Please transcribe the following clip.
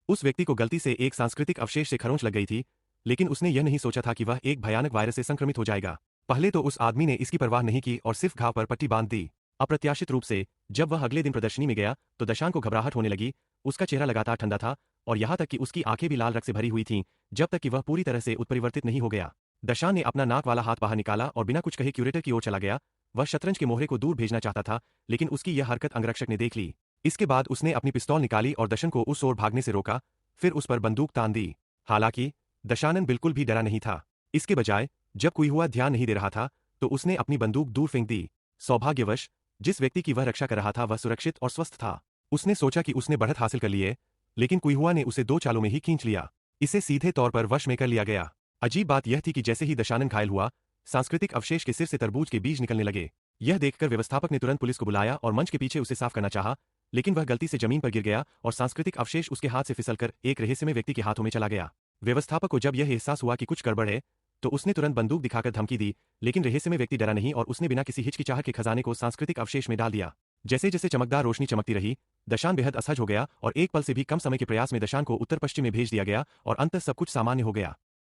उस व्यक्ति को गलती से एक सांस्कृतिक अवशेष से खरोंच लग गई थी, लेकिन उसने यह नहीं सोचा था कि वह एक भयानक वायरस से संक्रमित हो जाएगा। पहले तो उस आदमी ने इसकी परवाह नहीं की और सिर्फ घाव पर पट्टी बांध दी। अप्रत्याशित रूप से जब वह अगले दिन प्रदर्शनी में गया तो दशान को घबराहट होने लगी। उसका चेहरा लगातार ठंडा था और यहाँ तक कि उसकी आंखें भी लाल रक्त से भरी हुई थीं, जब तक कि वह पूरी तरह से उत्परिवर्तित नहीं हो गया। दशान ने अपना नाक वाला हाथ बाहर निकाला और बिना कुछ कहे क्यूरेटर की ओर चला गया। वह शतरंज के मोहरे को दूर भेजना चाहता था, लेकिन उसकी यह हरकत अंगरक्षक ने देख ली। इसके बाद उसने अपनी पिस्तौल निकाली और दशन को उस ओर भागने से रोका, फिर उस पर बंदूक तान दी। हालांकि दशानन बिल्कुल भी डरा नहीं था। इसके बजाय जब कोई हुआ ध्यान नहीं दे रहा था तो उसने अपनी बंदूक दूर फेंक दी। सौभाग्यवश जिस व्यक्ति की वह रक्षा कर रहा था वह सुरक्षित और स्वस्थ था। उसने सोचा कि उसने बढ़त हासिल कर ली है, लेकिन कुइहुआ ने उसे 2 चालों में ही खींच लिया। इसे सीधे तौर पर वश में कर लिया गया। अजीब बात यह थी कि जैसे ही दशानन घायल हुआ, सांस्कृतिक अवशेष के सिर से तरबूज के बीज निकलने लगे। यह देखकर व्यवस्थापक ने तुरंत पुलिस को बुलाया और मंच के पीछे उसे साफ करना चाहा, लेकिन वह गलती से जमीन पर गिर गया और सांस्कृतिक अवशेष उसके हाथ से फिसलकर एक रहस्यमय व्यक्ति के हाथों में चला गया। व्यवस्थापक को जब यह एहसास हुआ कि कुछ गड़बड़ है, तो उसने तुरंत बंदूक दिखाकर धमकी दी, लेकिन रहस्यमय व्यक्ति डरा नहीं और उसने बिना किसी हिचकिचाहट के खजाने को सांस्कृतिक अवशेष में डाल दिया। जैसे जैसे चमकदार रोशनी चमकती रही, दशान बेहद असहज हो गया और एक पल से भी कम समय के प्रयास में दशान को उत्तर पश्चिम में भेज दिया गया और अंततः सब कुछ सामान्य हो गया।